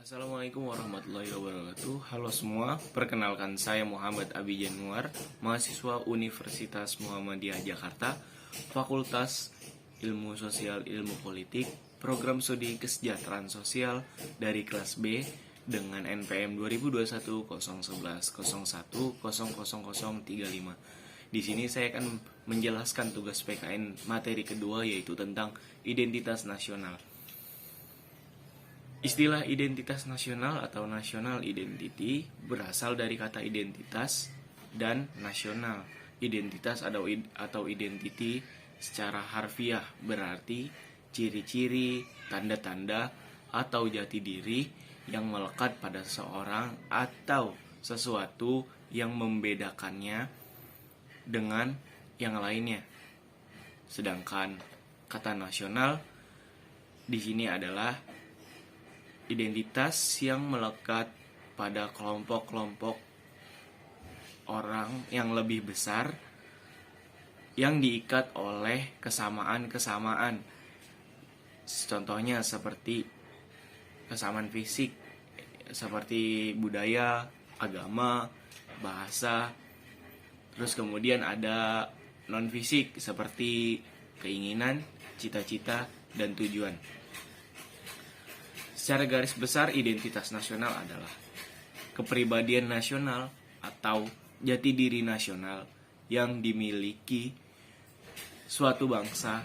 Assalamualaikum warahmatullahi wabarakatuh. Halo semua, perkenalkan saya Muhammad Abi Januar, mahasiswa Universitas Muhammadiyah Jakarta, Fakultas Ilmu Sosial Ilmu Politik, Program Studi Kesejahteraan Sosial dari kelas B dengan NPM 2021 011 01 00035. Di sini saya akan menjelaskan tugas PKN materi kedua, yaitu tentang identitas nasional. Istilah identitas nasional atau national identity berasal dari kata identitas dan nasional. Identitas atau identity secara harfiah berarti ciri-ciri, tanda-tanda, atau jati diri yang melekat pada seseorang atau sesuatu yang membedakannya dengan yang lainnya. Sedangkan kata nasional di sini adalah identitas yang melekat pada kelompok-kelompok orang yang lebih besar yang diikat oleh kesamaan-kesamaan. Contohnya seperti kesamaan fisik, seperti budaya, agama, bahasa. Terus kemudian ada non-fisik seperti keinginan, cita-cita, dan tujuan. Secara garis besar, identitas nasional adalah kepribadian nasional atau jati diri nasional yang dimiliki suatu bangsa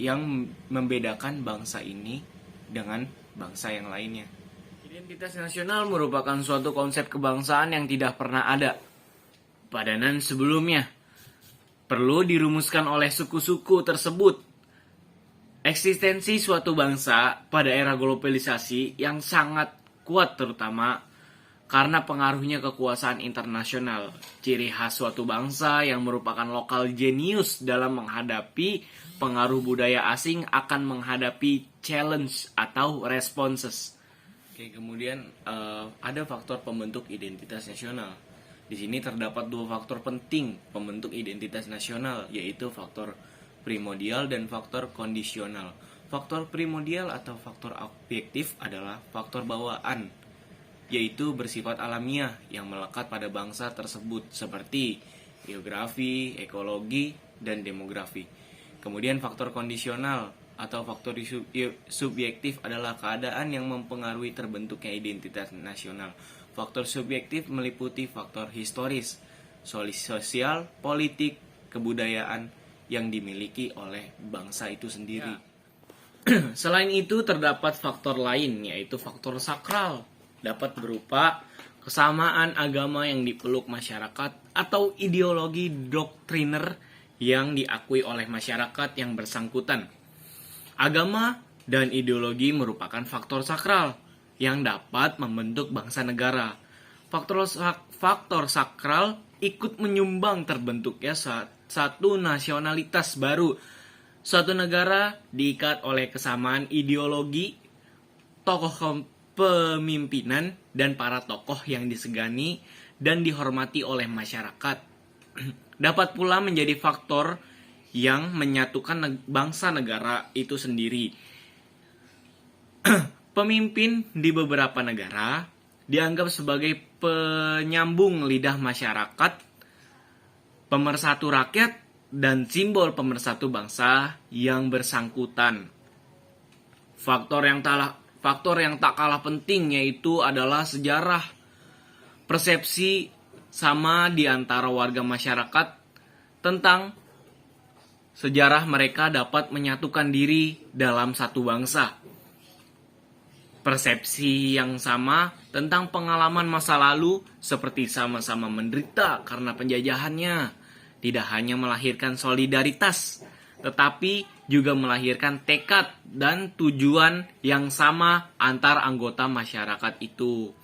yang membedakan bangsa ini dengan bangsa yang lainnya. Identitas nasional merupakan suatu konsep kebangsaan yang tidak pernah ada padanan sebelumnya. Perlu dirumuskan oleh suku-suku tersebut. Eksistensi suatu bangsa pada era globalisasi yang sangat kuat terutama karena pengaruhnya kekuasaan internasional. Ciri khas suatu bangsa yang merupakan lokal genius dalam menghadapi pengaruh budaya asing akan menghadapi challenge atau responses. Oke, kemudian ada faktor pembentuk identitas nasional. Di sini terdapat dua faktor penting pembentuk identitas nasional, yaitu faktor primordial dan faktor kondisional. Faktor primordial atau faktor objektif adalah faktor bawaan, yaitu bersifat alamiah yang melekat pada bangsa tersebut seperti geografi, ekologi, dan demografi. Kemudian faktor kondisional atau faktor subjektif adalah keadaan yang mempengaruhi terbentuknya identitas nasional. Faktor subjektif meliputi faktor historis, sosial, politik, kebudayaan yang dimiliki oleh bangsa itu sendiri. Selain itu terdapat faktor lain, yaitu faktor sakral. Dapat berupa kesamaan agama yang dipeluk masyarakat atau ideologi doktriner yang diakui oleh masyarakat yang bersangkutan. Agama dan ideologi merupakan faktor sakral yang dapat membentuk bangsa negara. Faktor sakral ikut menyumbang terbentuknya satu nasionalitas baru. Suatu negara diikat oleh kesamaan ideologi, tokoh pemimpinan, dan para tokoh yang disegani dan dihormati oleh masyarakat. Dapat pula menjadi faktor yang menyatukan bangsa negara itu sendiri. Pemimpin di beberapa negara dianggap sebagai penyambung lidah masyarakat, pemersatu rakyat, dan simbol pemersatu bangsa yang bersangkutan. Faktor yang tak kalah penting yaitu adalah sejarah. Persepsi sama di antara warga masyarakat tentang sejarah mereka dapat menyatukan diri dalam satu bangsa. Persepsi yang sama tentang pengalaman masa lalu seperti sama-sama menderita karena penjajahannya tidak hanya melahirkan solidaritas, tetapi juga melahirkan tekad dan tujuan yang sama antar anggota masyarakat itu.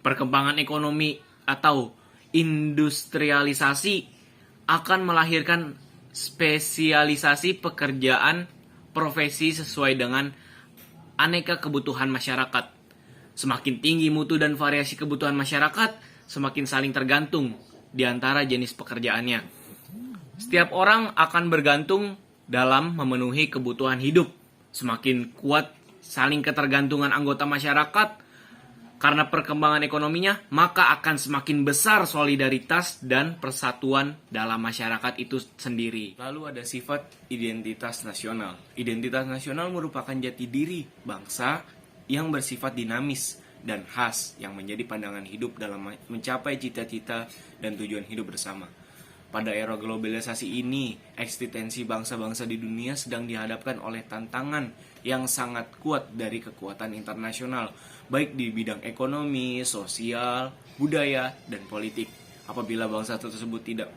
Perkembangan ekonomi atau industrialisasi akan melahirkan spesialisasi pekerjaan profesi sesuai dengan aneka kebutuhan masyarakat. Semakin tinggi mutu dan variasi kebutuhan masyarakat, semakin saling tergantung di antara jenis pekerjaannya. Setiap orang akan bergantung dalam memenuhi kebutuhan hidup. Semakin kuat saling ketergantungan anggota masyarakat karena perkembangan ekonominya, maka akan semakin besar solidaritas dan persatuan dalam masyarakat itu sendiri. Lalu ada sifat identitas nasional. Identitas nasional merupakan jati diri bangsa yang bersifat dinamis dan khas yang menjadi pandangan hidup dalam mencapai cita-cita dan tujuan hidup bersama. Pada era globalisasi ini, eksistensi bangsa-bangsa di dunia sedang dihadapkan oleh tantangan yang sangat kuat dari kekuatan internasional, baik di bidang ekonomi, sosial, budaya, dan politik. Apabila bangsa tersebut tidak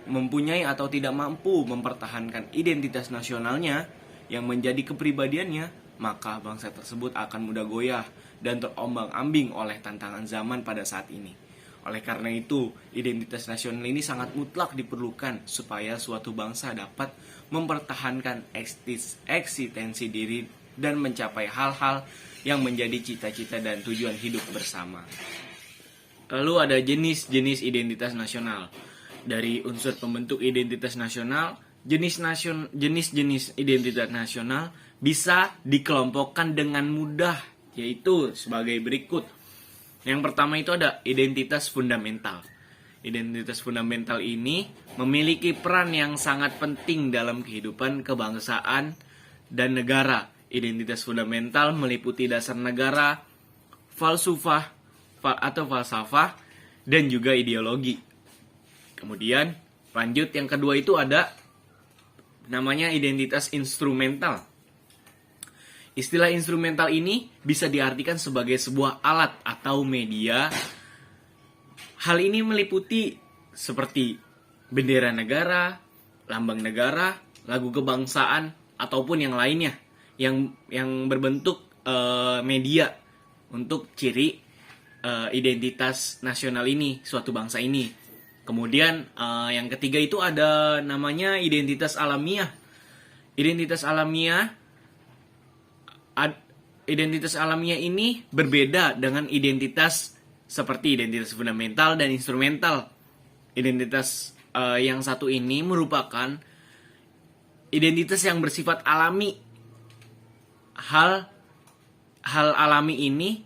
mempunyai atau tidak mampu mempertahankan identitas nasionalnya yang menjadi kepribadiannya, maka bangsa tersebut akan mudah goyah dan terombang-ambing oleh tantangan zaman pada saat ini. Oleh karena itu, identitas nasional ini sangat mutlak diperlukan supaya suatu bangsa dapat mempertahankan eksistensi diri dan mencapai hal-hal yang menjadi cita-cita dan tujuan hidup bersama. Lalu ada jenis-jenis identitas nasional. Dari unsur pembentuk identitas nasional, jenis-jenis identitas nasional bisa dikelompokkan dengan mudah, yaitu sebagai berikut. Yang pertama itu ada identitas fundamental. Identitas fundamental ini memiliki peran yang sangat penting dalam kehidupan kebangsaan dan negara. Identitas fundamental meliputi dasar negara, falsafah atau falsafah, dan juga ideologi. Kemudian lanjut yang kedua itu ada namanya identitas instrumental. Istilah instrumental ini bisa diartikan sebagai sebuah alat atau media. Hal ini meliputi seperti bendera negara, lambang negara, lagu kebangsaan, ataupun yang lainnya yang berbentuk media untuk ciri identitas nasional ini, suatu bangsa ini. Kemudian yang ketiga itu ada namanya identitas alamiah. Identitas alamiah ini berbeda dengan identitas seperti identitas fundamental dan instrumental. Identitas yang satu ini merupakan identitas yang bersifat alami. Hal alami ini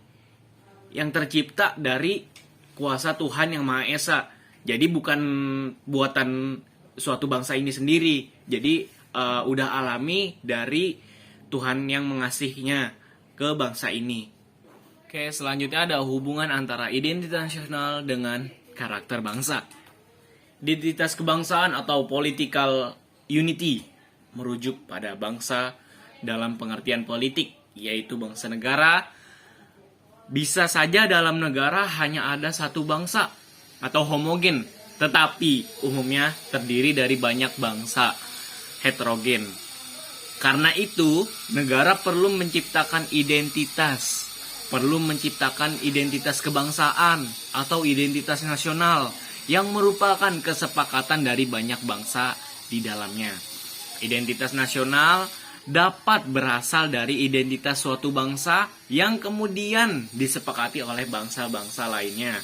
yang tercipta dari kuasa Tuhan yang Maha Esa. Jadi bukan buatan suatu bangsa ini sendiri. Jadi udah alami dari Tuhan yang mengasihinya ke bangsa ini. Oke, selanjutnya ada hubungan antara identitas nasional dengan karakter bangsa. Identitas kebangsaan atau political unity merujuk pada bangsa dalam pengertian politik, yaitu bangsa negara. Bisa saja dalam negara hanya ada satu bangsa atau homogen, tetapi umumnya terdiri dari banyak bangsa heterogen. Karena itu, negara perlu menciptakan identitas kebangsaan atau identitas nasional yang merupakan kesepakatan dari banyak bangsa di dalamnya. Identitas nasional dapat berasal dari identitas suatu bangsa yang kemudian disepakati oleh bangsa-bangsa lainnya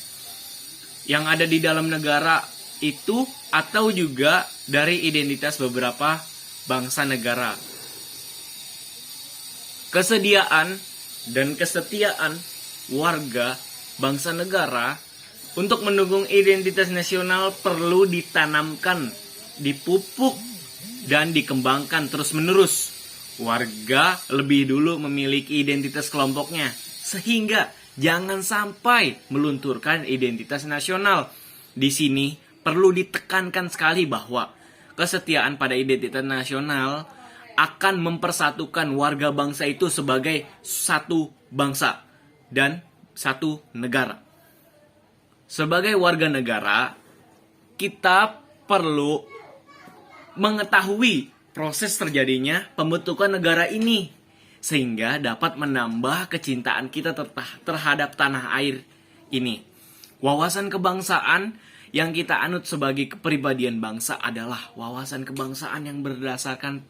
yang ada di dalam negara itu, atau juga dari identitas beberapa bangsa negara. Kesediaan dan kesetiaan warga bangsa negara untuk mendukung identitas nasional perlu ditanamkan, dipupuk, dan dikembangkan terus-menerus. Warga lebih dulu memiliki identitas kelompoknya, sehingga jangan sampai melunturkan identitas nasional. Di sini perlu ditekankan sekali bahwa kesetiaan pada identitas nasional akan mempersatukan warga bangsa itu sebagai satu bangsa dan satu negara. Sebagai warga negara, kita perlu mengetahui proses terjadinya pembentukan negara ini, sehingga dapat menambah kecintaan kita terhadap tanah air ini. Wawasan kebangsaan yang kita anut sebagai kepribadian bangsa adalah wawasan kebangsaan yang berdasarkan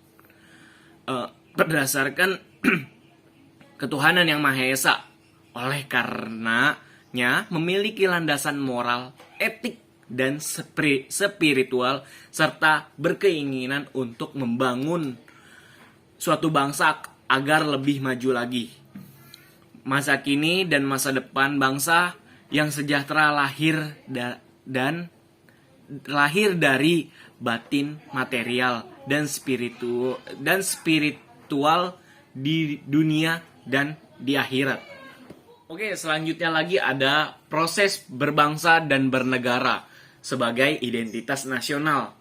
ketuhanan yang Maha Esa. Oleh karenanya memiliki landasan moral, etik, dan spiritual, serta berkeinginan untuk membangun suatu bangsa agar lebih maju lagi. Masa kini dan masa depan bangsa yang sejahtera lahir dari batin, material, dan spiritual di dunia dan di akhirat. Oke, selanjutnya lagi ada proses berbangsa dan bernegara sebagai identitas nasional.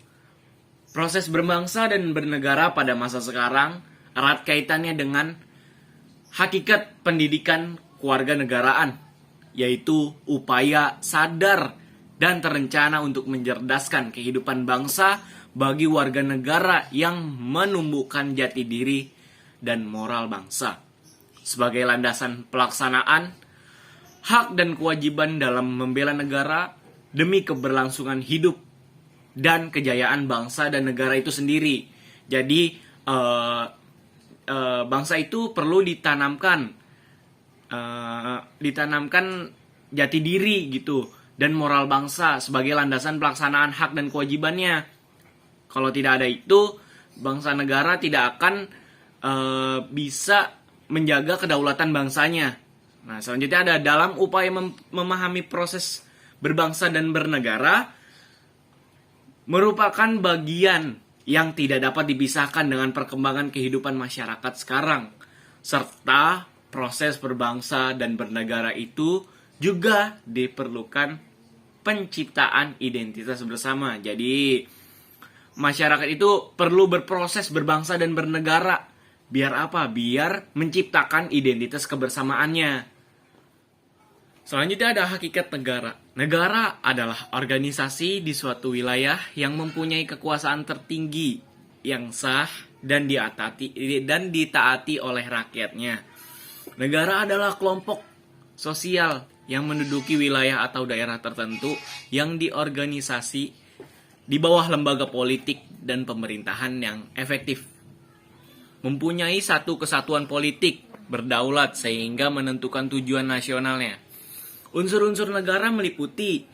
Proses berbangsa dan bernegara pada masa sekarang erat kaitannya dengan hakikat pendidikan kewarganegaraan, yaitu upaya sadar dan terencana untuk mencerdaskan kehidupan bangsa bagi warga negara yang menumbuhkan jati diri dan moral bangsa sebagai landasan pelaksanaan hak dan kewajiban dalam membela negara demi keberlangsungan hidup dan kejayaan bangsa dan negara itu sendiri. Jadi bangsa itu perlu ditanamkan jati diri gitu dan moral bangsa sebagai landasan pelaksanaan hak dan kewajibannya. Kalau tidak ada itu, bangsa negara tidak akan bisa menjaga kedaulatan bangsanya. Nah, selanjutnya ada dalam upaya memahami proses berbangsa dan bernegara merupakan bagian yang tidak dapat dipisahkan dengan perkembangan kehidupan masyarakat sekarang. Serta proses berbangsa dan bernegara itu juga diperlukan penciptaan identitas bersama. Jadi, masyarakat itu perlu berproses berbangsa dan bernegara. Biar apa? Biar menciptakan identitas kebersamaannya. Selanjutnya ada hakikat negara. Negara adalah organisasi di suatu wilayah yang mempunyai kekuasaan tertinggi yang sah dan ditaati oleh rakyatnya. Negara adalah kelompok sosial yang menduduki wilayah atau daerah tertentu yang diorganisasi di bawah lembaga politik dan pemerintahan yang efektif. Mempunyai satu kesatuan politik berdaulat sehingga menentukan tujuan nasionalnya. Unsur-unsur negara meliputi,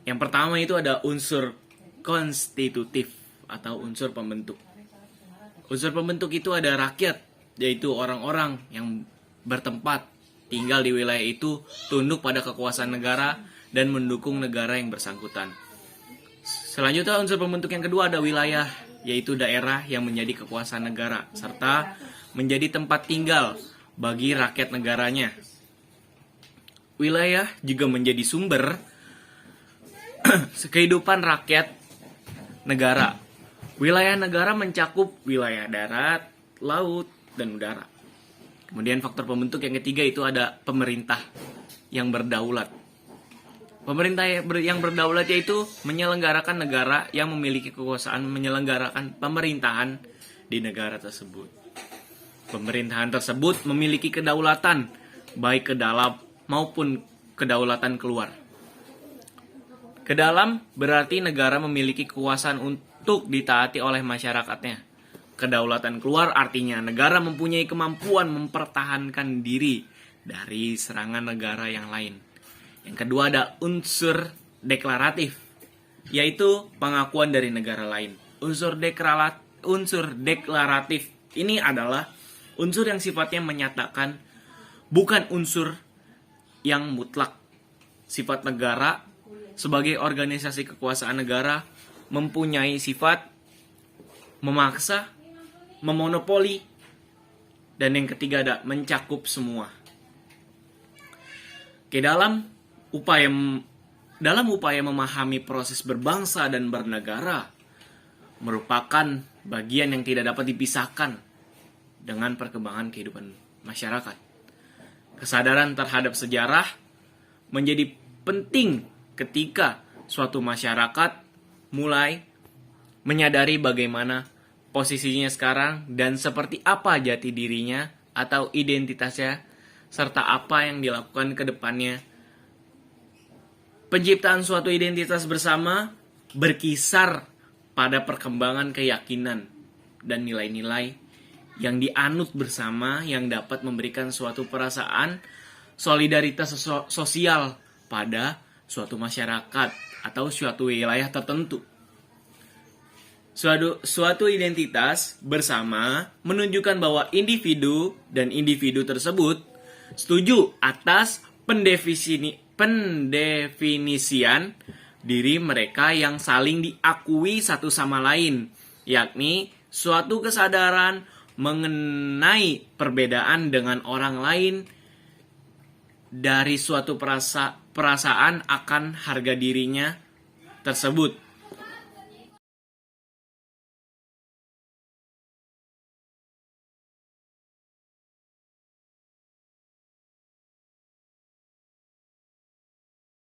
yang pertama itu ada unsur konstitutif atau unsur pembentuk. Unsur pembentuk itu ada rakyat, yaitu orang-orang yang bertempat tinggal di wilayah itu tunduk pada kekuasaan negara dan mendukung negara yang bersangkutan. Selanjutnya unsur pembentuk yang kedua ada wilayah, yaitu daerah yang menjadi kekuasaan negara serta menjadi tempat tinggal bagi rakyat negaranya. Wilayah juga menjadi sumber kehidupan rakyat negara. Wilayah negara mencakup wilayah darat, laut, dan udara. Kemudian faktor pembentuk yang ketiga itu ada pemerintah yang berdaulat. Pemerintah yang berdaulat yaitu menyelenggarakan negara yang memiliki kekuasaan menyelenggarakan pemerintahan di negara tersebut. Pemerintahan tersebut memiliki kedaulatan baik ke dalam maupun kedaulatan keluar. Ke dalam berarti negara memiliki kekuasaan untuk ditaati oleh masyarakatnya. Kedaulatan keluar artinya negara mempunyai kemampuan mempertahankan diri dari serangan negara yang lain. Yang kedua ada unsur deklaratif, yaitu pengakuan dari negara lain. Unsur deklaratif ini adalah unsur yang sifatnya menyatakan, bukan unsur yang mutlak. Sifat negara sebagai organisasi kekuasaan negara mempunyai sifat memaksa, memonopoli, dan yang ketiga ada mencakup semua. Dalam upaya memahami proses berbangsa dan bernegara merupakan bagian yang tidak dapat dipisahkan dengan perkembangan kehidupan masyarakat. Kesadaran terhadap sejarah menjadi penting ketika suatu masyarakat mulai menyadari bagaimana posisinya sekarang dan seperti apa jati dirinya atau identitasnya serta apa yang dilakukan ke depannya. Penciptaan suatu identitas bersama berkisar pada perkembangan keyakinan dan nilai-nilai yang dianut bersama yang dapat memberikan suatu perasaan solidaritas sosial pada suatu masyarakat atau suatu wilayah tertentu. Suatu identitas bersama menunjukkan bahwa individu dan individu tersebut setuju atas pendefinisian diri mereka yang saling diakui satu sama lain, yakni suatu kesadaran mengenai perbedaan dengan orang lain dari suatu perasaan akan harga dirinya tersebut.